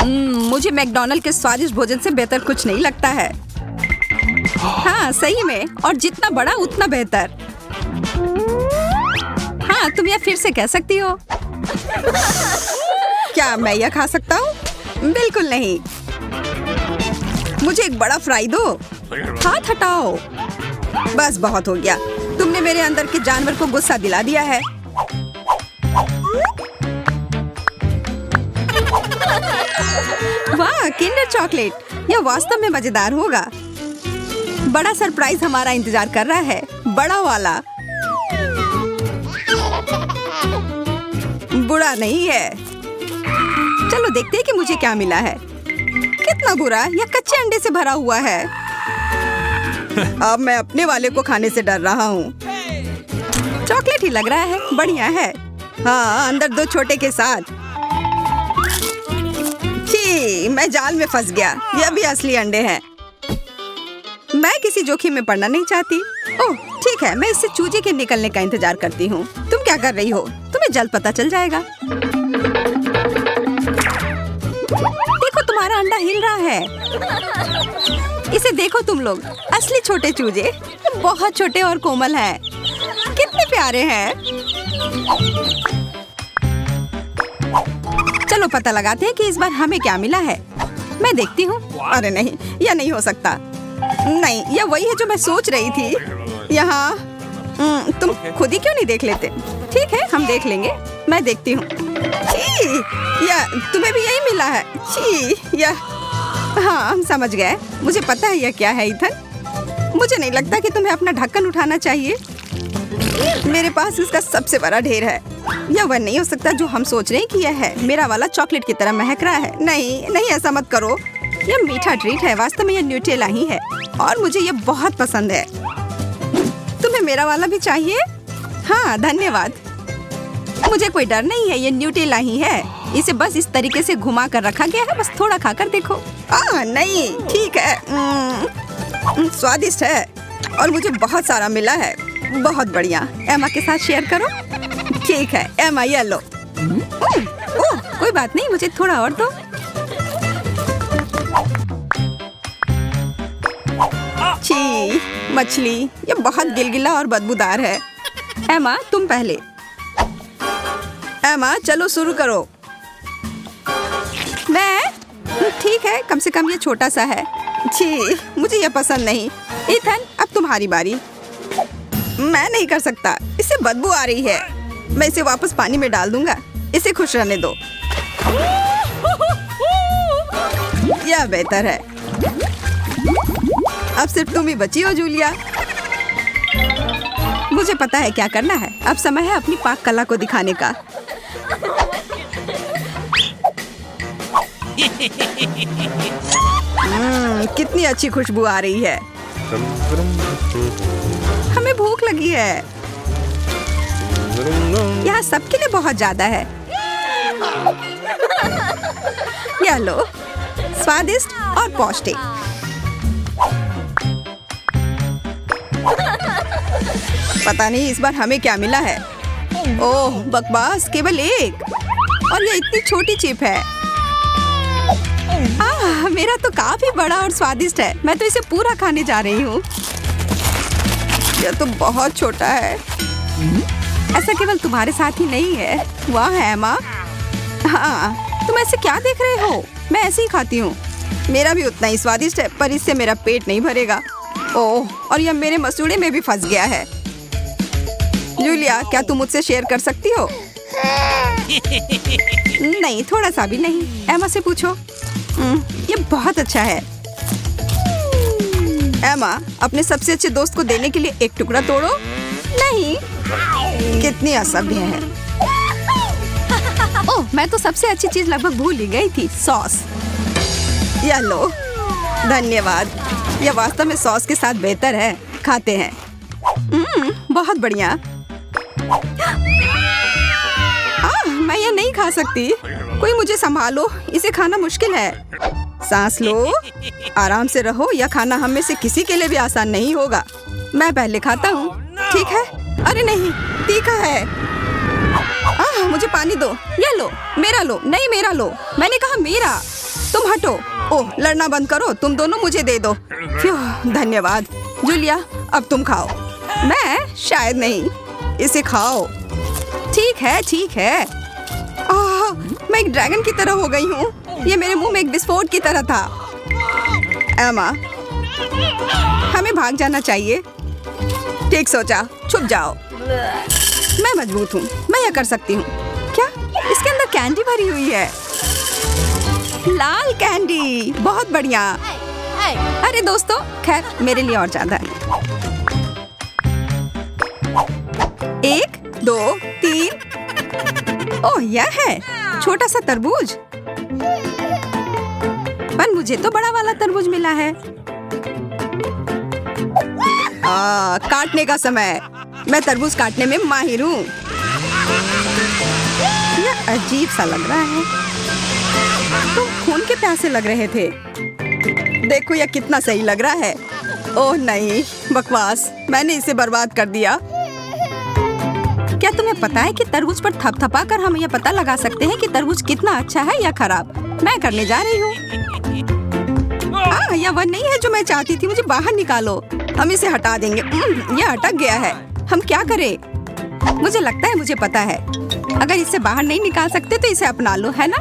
मुझे मैकडॉनल्ड के स्वादिष्ट भोजन से बेहतर कुछ नहीं लगता है। हाँ सही में, और जितना बड़ा उतना बेहतर। हाँ तुम यह फिर से कह सकती हो। क्या मैं यह खा सकता हूँ? बिल्कुल नहीं। मुझे एक बड़ा फ्राई दो। हाथ हटाओ। बस बहुत हो गया। तुमने मेरे अंदर के जानवर को गुस्सा दिला दिया है। वाह, किंडर चॉकलेट, यह वास्तव में मजेदार होगा। बड़ा सरप्राइज हमारा इंतजार कर रहा है, बड़ा वाला। बुरा नहीं है। चलो देखते हैं कि मुझे क्या मिला है। कितना बुरा, यह कच्चे अंडे से भरा हुआ है। अब मैं अपने वाले को खाने से डर रहा हूँ। चॉकलेट ही लग रहा है, बढ़िया है। हाँ, अंदर 2 छोटे के साथ। छी, मैं जाल में फंस गया। यह भी असली अंडे हैं। मैं किसी जोखिम में पड़ना नहीं चाहती। ओह ठीक है, मैं इससे चूजे के निकलने का इंतजार करती हूँ। तुम क्या कर रही हो? तुम्हें जल्द पता चल जाएगा। देखो, तुम्हारा अंडा हिल रहा है। इसे देखो तुम लोग, असली छोटे चूजे, बहुत छोटे और कोमल हैं। कितने प्यारे हैं। चलो पता लगाते हैं कि इस बार हमें क्या मिला है। मैं देखती हूँ। अरे नहीं, यह नहीं हो सकता। नहीं, यह वही है जो मैं सोच रही थी। यहाँ तुम खुद ही क्यों नहीं देख लेते? ठीक है, हम देख लेंगे। मैं देखती हूँ। या तुम्हें भी यही मिला है? या हाँ, हम समझ गए। मुझे पता है यह क्या है ईथन। मुझे नहीं लगता कि तुम्हें अपना ढक्कन उठाना चाहिए। मेरे पास इसका सबसे बड़ा ढेर है। यह वह नहीं हो सकता जो हम सोच रहे हैं कि यह है। मेरा वाला चॉकलेट की तरह महक रहा है। नहीं नहीं, ऐसा मत करो। यह मीठा ट्रीट है। वास्तव में यह न्यूटेला ही है और मुझे यह बहुत पसंद है। तुम्हें मेरा वाला भी चाहिए? हाँ धन्यवाद। मुझे कोई डर नहीं है, ये न्यूटेला ही है। इसे बस इस तरीके से घुमा कर रखा गया है। बस थोड़ा खाकर देखो। नहीं, ठीक है। स्वादिष्ट है और मुझे बहुत सारा मिला है। बहुत बढ़िया। एमा के साथ शेयर करो। ठीक है एमा, ये लो। ओह कोई बात नहीं, मुझे थोड़ा और दो। छी, मछली, ये बहुत गिलगिला और बदबूदार है। एमा तुम पहले। एमा चलो शुरू करो। मैं? ठीक है, कम से कम ये छोटा सा है। छी, मुझे ये पसंद नहीं। ईथन अब तुम्हारी बारी। मैं नहीं कर सकता, इससे बदबू आ रही है। मैं इसे वापस पानी में डाल दूंगा। इसे खुश रहने दो। यह बेहतर है। अब सिर्फ तुम ही बची हो जूलिया। मुझे पता है क्या करना है। अब समय है अपनी पाक कला को दिखाने का। कितनी अच्छी खुशबू आ रही है। हमें भूख लगी है। यहाँ सबके लिए बहुत ज्यादा है। यह लो, स्वादिष्ट और पौष्टिक। पता नहीं इस बार हमें क्या मिला है। ओह बकवास, केवल एक, और ये इतनी छोटी चिप है। मेरा तो काफी बड़ा और स्वादिष्ट है। मैं तो इसे पूरा खाने जा रही हूँ। यह तो बहुत छोटा है। ऐसा केवल तुम्हारे साथ ही नहीं है। वाह है माँ। हाँ, तुम ऐसे क्या देख रहे हो? मैं ऐसे ही खाती हूँ। मेरा भी उतना ही स्वादिष्ट है, पर इससे मेरा पेट नहीं भरेगा। ओह, और यह मेरे मसूड़े में भी फंस गया है। जूलिया, क्या तुम मुझसे शेयर कर सकती हो? नहीं, थोड़ा सा भी नहीं। एमा से पूछो। ये बहुत अच्छा है। एमा, अपने सबसे अच्छे दोस्त को देने के लिए एक टुकड़ा तोड़ो। नहीं, कितनी असभ्य है। ओह, मैं तो सबसे अच्छी चीज लगभग भूल ही गई थी, सॉस। यह लो। धन्यवाद। यह वास्तव में सॉस के साथ बेहतर है। खाते हैं। बहुत बढ़िया। मैं यह नहीं खा सकती। कोई मुझे संभालो, इसे खाना मुश्किल है। सांस लो, आराम से रहो। यह खाना हम में से किसी के लिए भी आसान नहीं होगा। मैं पहले खाता हूँ। ठीक है? अरे नहीं, तीखा है। मुझे पानी दो। यह लो, मेरा लो। नहीं, मेरा लो। मैंने कहा मेरा। तुम हटो। ओह, लड़ना बंद करो, तुम दोनों मुझे दे दो। फ्यू, धन्यवाद। जूलिया, अब तुम खाओ। मैं? शायद नहीं। इसे खाओ। ठीक है, ठीक है। आह, मैं एक ड्रैगन की तरह हो गई हूँ। ये मेरे मुंह में एक विस्फोट की तरह था। एमा, हमें भाग जाना चाहिए। ठीक सोचा, छुप जाओ। मैं मजबूत हूँ, मैं यह कर सकती हूँ। क्या? इसके अंदर कैंडी भरी हुई है। लाल कैंडी, बहुत बढ़िया। अरे दोस्तों, खैर मेरे लिए और ज्यादा है। 1, 2, 3। ओह, यह है छोटा सा तरबूज। पर मुझे तो बड़ा वाला तरबूज मिला है। काटने का समय। मैं तरबूज काटने में माहिर हूँ। यह अजीब सा लग रहा है। तुम खून के प्यासे लग रहे थे। देखो यह कितना सही लग रहा है। ओह नहीं, बकवास। मैंने इसे बर्बाद कर दिया। क्या तुम्हें पता है कि तरबूज पर थपथपा कर हम यह पता लगा सकते हैं कि तरबूज कितना अच्छा है या खराब? मैं करने जा रही हूँ। यह वह नहीं है जो मैं चाहती थी। मुझे बाहर निकालो। हम इसे हटा देंगे। यह अटक गया है। हम क्या करें? मुझे लगता है मुझे पता है। अगर इसे बाहर नहीं निकाल सकते तो इसे अपना लो, है ना?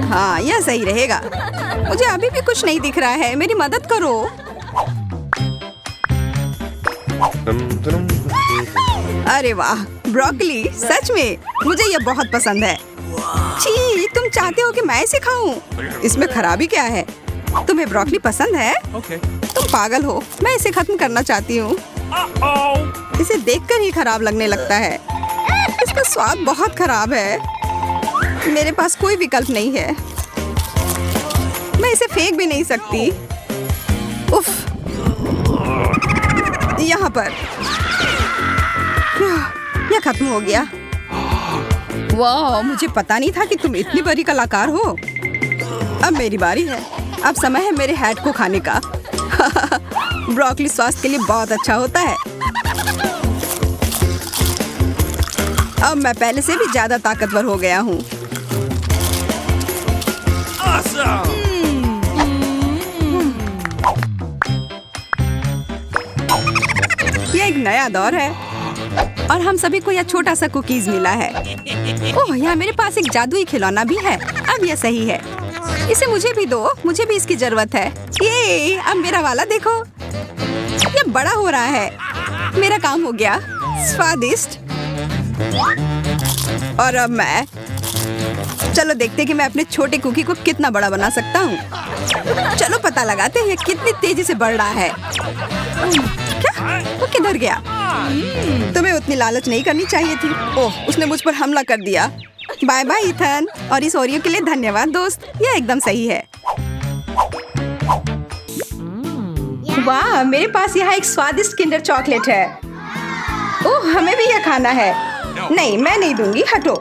हाँ, यह सही रहेगा। मुझे अभी भी कुछ नहीं दिख रहा है। मेरी मदद करो। अरे वाह, ब्रोकली। सच में मुझे यह बहुत पसंद है। छी, तुम चाहते हो कि मैं इसे खाऊं? इसमें खराबी क्या है? तुम्हें ब्रोकली पसंद है? तुम पागल हो। मैं इसे खत्म करना चाहती हूँ। इसे देखकर ही खराब लगने लगता है। इसका स्वाद बहुत खराब है। मेरे पास कोई विकल्प नहीं है। मैं इसे फेंक भी नहीं सकती। उफ, यहाँ पर यह खत्म हो गया। वाह, मुझे पता नहीं था कि तुम इतनी बड़ी कलाकार हो। अब मेरी बारी है। अब समय है मेरे हैट को खाने का। ब्रोकली स्वास्थ्य के लिए बहुत अच्छा होता है। अब मैं पहले से भी ज्यादा ताकतवर हो गया हूँ। यह एक नया दौर है और हम सभी को यह छोटा सा कुकीज मिला है। ओह, यहाँ मेरे पास एक जादुई खिलौना भी है। अब यह सही है। इसे मुझे भी दो। मुझे भी इसकी जरूरत है। ये अब मेरा वाला देखो। यह बड़ा हो रहा है। मेरा काम हो गया। स्वादिष्ट। और अब मैं, चलो देखते कि मैं अपने छोटे कुकी को कितना बड़ा बना सकता हूँ। चलो पता लगाते हैं कितनी तेजी से बढ़ रहा है। क्या? वो किधर गया? तुम्हें उतनी लालच नहीं करनी चाहिए थी। ओह, उसने मुझ पर हमला कर दिया। Bye bye Ethan. और इस ओरियो के लिए धन्यवाद दोस्त। यह एकदम सही है। वाह, मेरे पास यहाँ एक स्वादिष्ट किंडर चॉकलेट है। ओह, हमें भी यह खाना है। नहीं, मैं नहीं दूंगी। हटो।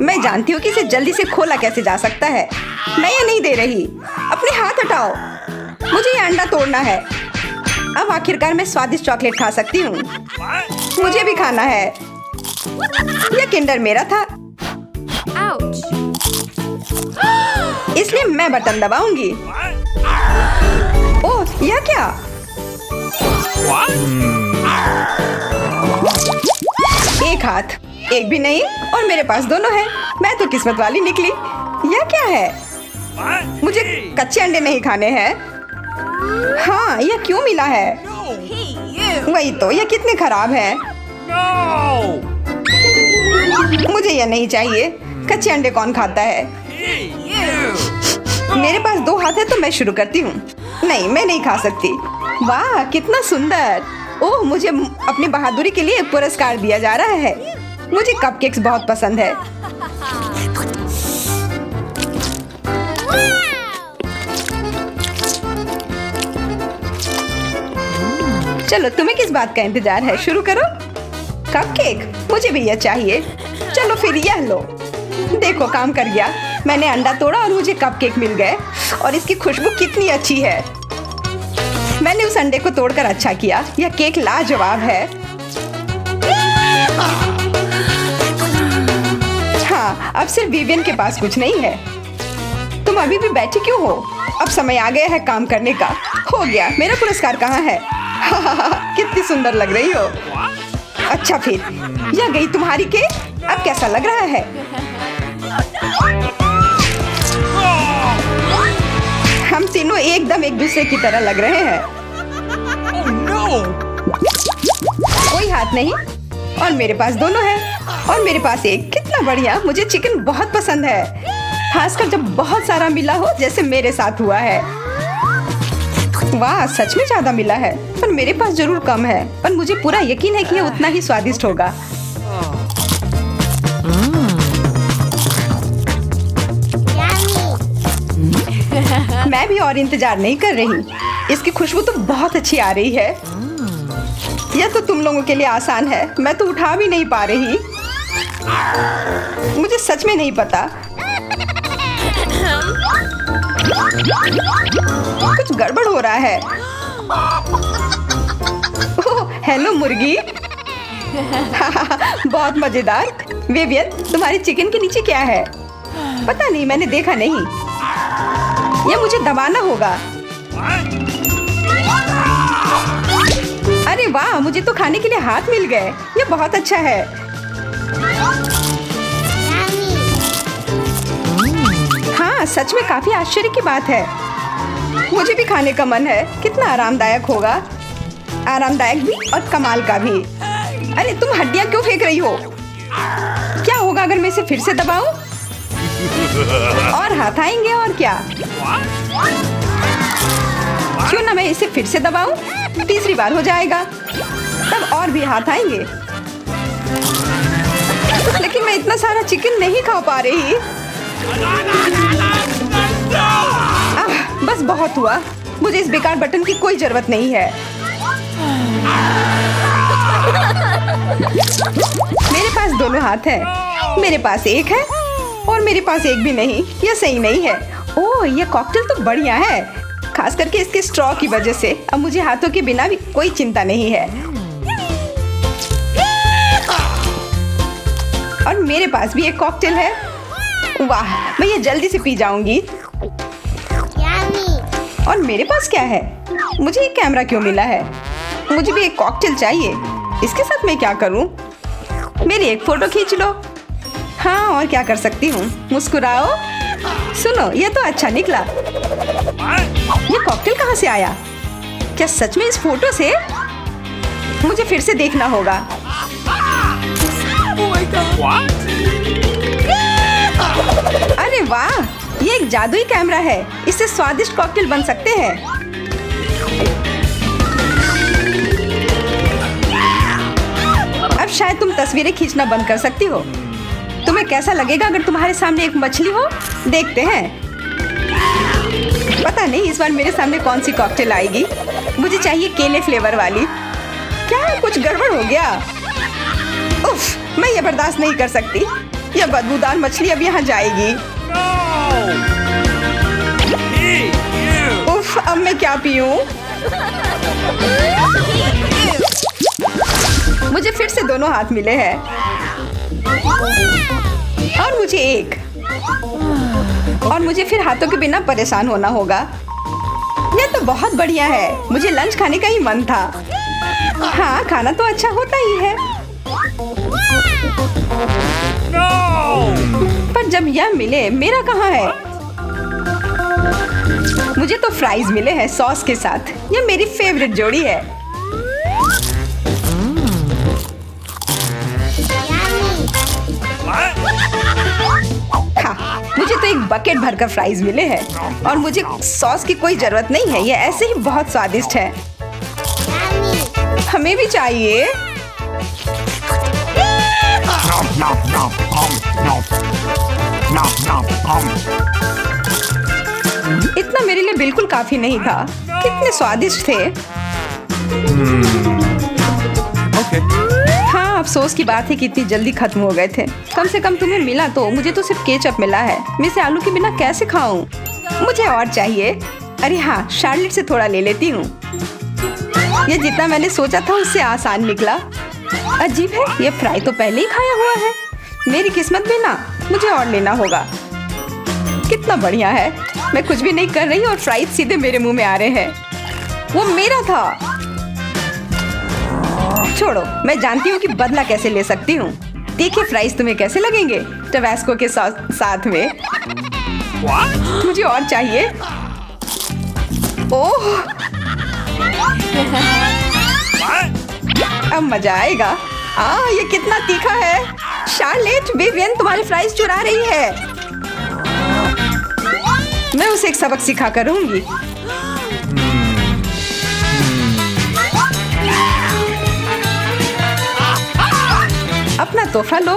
मैं जानती हूँ कि इसे जल्दी से खोला कैसे जा सकता है। मैं ये नहीं दे रही। अपने हाथ हटाओ। मुझे ये अंडा तोड़ना है। अब आखिरकार मैं स्वादिष्ट चॉकलेट खा सकती हूँ। मुझे भी खाना है। यह किंडर मेरा था। इसलिए मैं बटन दबाऊंगी। ओह, यह क्या? एक हाथ, एक भी नहीं, और मेरे पास दोनों हैं। मैं तो किस्मत वाली निकली। यह क्या है? मुझे कच्चे अंडे नहीं खाने हैं। हाँ, यह क्यों मिला है? वही तो, यह कितने खराब है। मुझे यह नहीं चाहिए। कच्चे अंडे कौन खाता है? मेरे पास 2 हाथ है तो मैं शुरू करती हूँ। नहीं, मैं नहीं खा सकती। वाह, कितना सुंदर। ओह, मुझे अपनी बहादुरी के लिए एक पुरस्कार दिया जा रहा है। मुझे कपकेक्स बहुत पसंद है। चलो, तुम्हें किस बात का इंतजार है? शुरू करो। कपकेक? मुझे भी यह चाहिए। चलो फिर यह लो। देखो, काम कर गया। मैंने अंडा तोड़ा और मुझे कपकेक मिल गए। और इसकी खुशबू कितनी अच्छी है। मैंने उस अंडे को तोड़कर अच्छा किया। यह केक लाजवाब है। हाँ, अब सिर्फ विवियन के पास कुछ नहीं है। तुम अभी भी बैठी क्यों हो? अब समय आ गया है काम करने का। हो गया, मेरा पुरस्कार कहाँ है? कितनी सुंदर लग रही हो। अच्छा फिर, यह गई तुम्हारी केक। अब कैसा लग रहा है? हम तीनों एकदम एक दूसरे की तरह लग रहे हैं। कोई हाथ नहीं, और मेरे पास दोनों है, और मेरे पास एक। कितना बढ़िया। मुझे चिकन बहुत पसंद है, खासकर जब बहुत सारा मिला हो, जैसे मेरे साथ हुआ है। वाह, सच में ज्यादा मिला है, पर मेरे पास जरूर कम है। पर मुझे पूरा यकीन है कि यह उतना ही स्वादिष्ट होगा। मैं भी और इंतजार नहीं कर रही। इसकी खुशबू तो बहुत अच्छी आ रही है। यह तो तुम लोगों के लिए आसान है, मैं तो उठा भी नहीं पा रही। मुझे सच में नहीं पता, कुछ गड़बड़ हो रहा है। ओह, हेलो मुर्गी। बहुत मजेदार। विवियन, तुम्हारे चिकन के नीचे क्या है? पता नहीं, मैंने देखा नहीं। यह मुझे दबाना होगा। अरे वाह, मुझे तो खाने के लिए हाथ मिल गए। यह बहुत अच्छा है। हाँ, सच में काफी आश्चर्य की बात है। मुझे भी खाने का मन है। कितना आरामदायक होगा। आरामदायक भी और कमाल का भी। अरे तुम हड्डियां क्यों फेंक रही हो? क्या होगा अगर मैं इसे फिर से दबाऊं? और हाथ आएंगे, और क्या? क्यों ना मैं इसे फिर से दबाऊं? तीसरी बार हो जाएगा, तब और भी हाथ आएंगे। लेकिन मैं इतना सारा चिकन नहीं खा पा रही। बस बहुत हुआ। मुझे इस बेकार बटन की कोई जरूरत नहीं है। मेरे पास दोनों हाथ हैं। मेरे पास एक है और मेरे पास एक भी नहीं। यह सही नहीं है। ओह, यह कॉकटेल तो बढ़िया है, खास करके इसके स्ट्रॉ की वजह से। अब मुझे हाथों के बिना भी कोई चिंता नहीं है। और मेरे पास भी एक कॉकटेल है। वाह, मैं ये जल्दी से पी जाऊंगी। और मेरे पास क्या है? मुझे एक कैमरा क्यों मिला है? मुझे भी एक कॉकटेल चाहिए। इसके साथ मैं क्या करूं? मेरी एक फोटो खींच लो। हाँ, और क्या कर सकती हूँ? मुस्कुराओ। सुनो, ये तो अच्छा निकला। ये कॉकटेल कहाँ से आया? क्या सच में इस फोटो से? मुझे फिर से देखना होगा। अरे वाह, ये एक जादुई कैमरा है। इससे स्वादिष्ट कॉकटेल बन सकते हैं। अब शायद तुम तस्वीरें खींचना बंद कर सकती हो। तुम्हें कैसा लगेगा अगर तुम्हारे सामने एक मछली हो? देखते हैं। पता नहीं इस बार मेरे सामने कौन सी कॉकटेल आएगी। मुझे चाहिए केले फ्लेवर वाली। क्या कुछ गड़बड़ हो गया? उफ, मैं ये बर्दाश्त नहीं कर सकती। यह बदबूदार मछली अब यहाँ जाएगी। उफ, अब मैं क्या पीऊं? मुझे फिर से दोनों हाथ मिले हैं और मुझे एक। और मुझे फिर हाथों के बिना परेशान होना होगा। यह तो बहुत बढ़िया है। मुझे लंच खाने का ही मन था। हाँ, खाना तो अच्छा होता ही है। पर जब यह मिले, मेरा कहाँ है? मुझे तो फ्राइज मिले हैं सॉस के साथ। यह मेरी फेवरेट जोड़ी है। हाँ, मुझे तो एक बकेट भरकर फ्राइज मिले हैं और मुझे सॉस की कोई जरूरत नहीं है। ये ऐसे ही बहुत स्वादिष्ट है। हमें भी चाहिए। इतना मेरे लिए बिल्कुल काफी नहीं था। कितने स्वादिष्ट थे। हाँ, अफसोस की बात है कि इतनी जल्दी खत्म हो गए थे। कम से कम तुम्हें मिला तो। मुझे तो सिर्फ केचप मिला है। मैं इसे आलू के बिना कैसे खाऊं? मुझे और चाहिए। अरे हाँ, शार्लेट से थोड़ा ले लेती हूँ। ये जितना मैंने सोचा था उससे आसान निकला। अजीब है, ये फ्राई तो पहले ही खाया हुआ है। मेरी किस्मत में ना, मुझे और लेना होगा। कितना बढ़िया है। मैं कुछ भी नहीं कर रही और फ्राइज सीधे मेरे मुंह में आ रहे हैं। वो मेरा था। छोड़ो, मैं जानती हूँ कि बदला कैसे ले सकती हूँ। देखिए फ्राइज तुम्हें कैसे लगेंगे टबैस्को के साथ में। मुझे और चाहिए। ओह, अब मजा आएगा। ये कितना तीखा है। शार्लेट, विवियन तुम्हारी फ्राइज चुरा रही है। मैं उसे एक सबक सिखा कर रहूंगी। अपना तोहफा लो।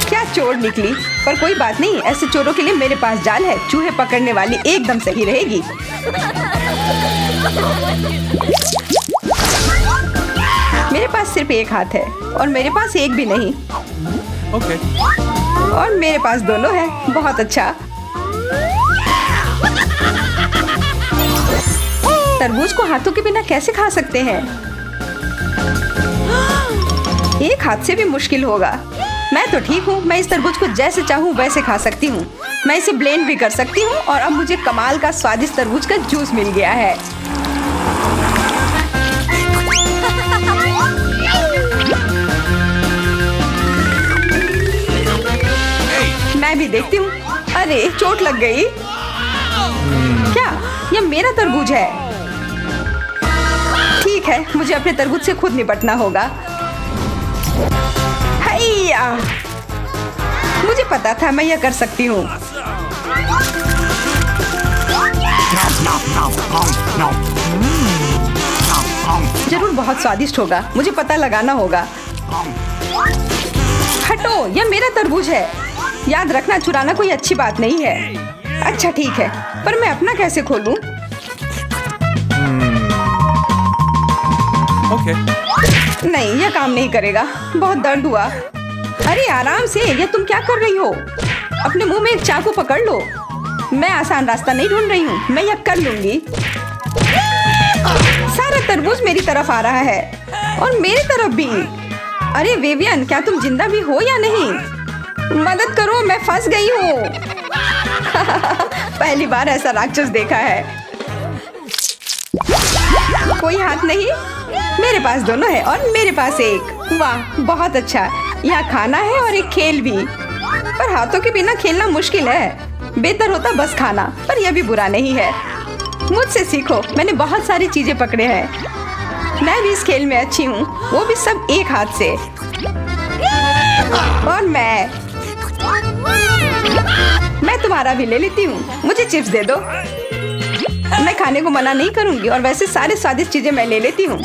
क्या चोर निकली, पर कोई बात नहीं, ऐसे चोरों के लिए मेरे पास जाल है। चूहे पकड़ने वाली एकदम सही रहेगी। मेरे पास सिर्फ एक हाथ है और मेरे पास एक भी नहीं। Okay. और मेरे पास दोनों है। बहुत अच्छा। तरबूज को हाथों के बिना कैसे खा सकते हैं? एक हाथ से भी मुश्किल होगा। मैं तो ठीक हूँ। मैं इस तरबूज को जैसे चाहूँ वैसे खा सकती हूँ। मैं इसे ब्लेंड भी कर सकती हूँ और अब मुझे कमाल का स्वादिष्ट तरबूज का जूस मिल गया है। मैं भी देखती हूँ। अरे, चोट लग गई। क्या यह मेरा तरबूज है? ठीक है, मुझे अपने तरबूज से खुद निपटना होगा। हैया! मुझे पता था मैं यह कर सकती हूँ। जरूर बहुत स्वादिष्ट होगा। मुझे पता लगाना होगा। हटो, यह मेरा तरबूज है। याद रखना, चुराना कोई अच्छी बात नहीं है। अच्छा ठीक है, पर मैं अपना कैसे खोलूं? Okay. नहीं, यह काम नहीं करेगा। बहुत दर्द हुआ। अरे आराम से, यह तुम क्या कर रही हो? अपने मुंह में एक चाकू पकड़ लो। मैं आसान रास्ता नहीं ढूंढ रही हूँ। मैं यह कर लूंगी। सारा तरबूज मेरी तरफ आ रहा है और मेरी तरफ भी। अरे विवियन, क्या तुम जिंदा भी हो या नहीं? मदद करो, मैं फंस गई हूँ। पहली बार ऐसा राक्षस देखा है। कोई हाथ नहीं। मेरे पास दोनों है और मेरे पास एक। वाह, बहुत अच्छा। यहाँ खाना है और एक खेल भी। पर हाथों के बिना खेलना मुश्किल है। बेहतर होता बस खाना, पर यह भी बुरा नहीं है। मुझसे सीखो, मैंने बहुत सारी चीजें पकड़े हैं। मैं भी इस खेल में अच्छी हूँ, वो भी सब एक हाथ से। और मैं तुम्हारा भी ले लेती हूँ। मुझे चिप्स दे दो। मैं खाने को मना नहीं करूँगी और वैसे सारे स्वादिष्ट चीजें मैं ले लेती हूँ।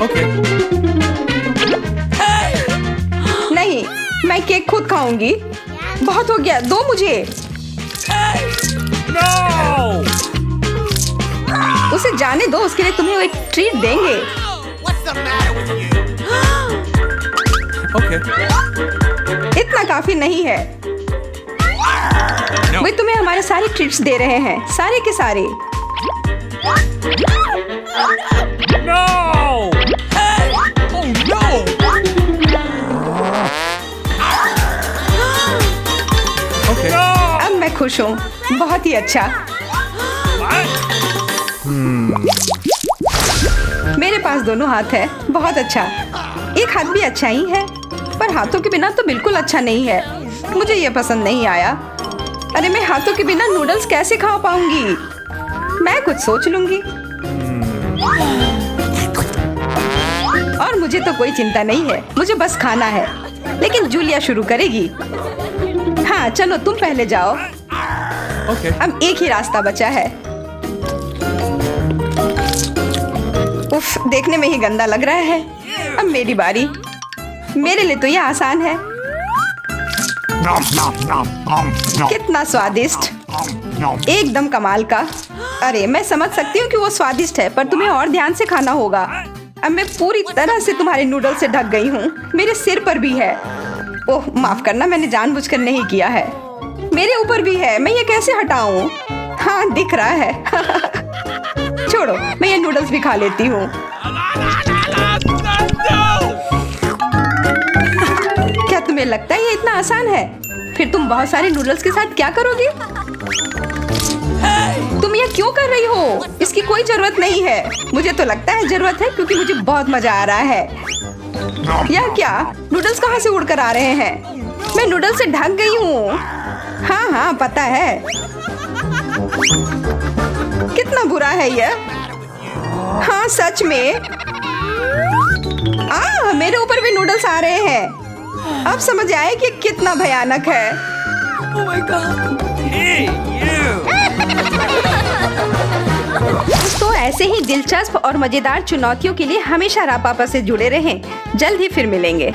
Okay. नहीं, मैं केक खुद खाऊंगी। बहुत हो गया, दो मुझे। No! उसे जाने दो, उसके लिए तुम्हें वो एक ट्रीट देंगे। Okay. इतना काफी नहीं है। No. वे तुम्हें हमारे सारे ट्रीट्स दे रहे हैं, सारे के सारे। No! Oh no! Okay. अब मैं खुश हूँ। बहुत ही अच्छा। मेरे पास दोनों हाथ है। बहुत अच्छा। एक हाथ भी अच्छा ही है, पर हाथों के बिना तो बिल्कुल अच्छा नहीं है। मुझे ये पसंद नहीं आया। अरे, मैं हाथों के बिना नूडल्स कैसे खा पाऊंगी? मैं कुछ सोच लूंगी। और मुझे तो कोई चिंता नहीं है, मुझे बस खाना है। लेकिन जूलिया शुरू करेगी। हाँ चलो, तुम पहले जाओ। Okay. अब एक ही रास्ता बचा है। उफ, देखने में ही गंदा लग रहा है। अब मेरी बारी। मेरे लिए तो यह आसान है। कितना स्वादिष्ट, एकदम कमाल का। अरे, मैं समझ सकती हूँ कि वो स्वादिष्ट है, पर तुम्हें और ध्यान से खाना होगा। अब मैं पूरी तरह से तुम्हारे नूडल से ढक गई हूँ। मेरे सिर पर भी है। ओह, माफ करना, मैंने जानबूझकर नहीं किया है। मेरे ऊपर भी है। मैं ये कैसे हटाऊं? हाँ, दिख रहा है। छोड़ो, मैं ये नूडल्स भी खा लेती हूँ। क्या तुम्हें लगता है ये इतना आसान है? फिर तुम बहुत सारे नूडल्स के साथ क्या करोगी? तुम ये क्यों कर रही हो? इसकी कोई जरूरत नहीं है। मुझे तो लगता है जरूरत है, क्योंकि मुझे बहुत मजा आ रहा है। यह क्या? नूडल्स कहाँ से उड़कर आ रहे हैं? मैं नूडल्स से ढक गई हूँ। हाँ हाँ, पता है। कितना बुरा है यह। हाँ सच में। मेरे ऊपर भी नूडल्स आ रहे हैं। अब समझ आए कि कितना भयानक है। Oh my God. Hey, you. दोस्तों, ऐसे ही दिलचस्प और मजेदार चुनौतियों के लिए हमेशा रापापा से जुड़े रहें। जल्द ही फिर मिलेंगे।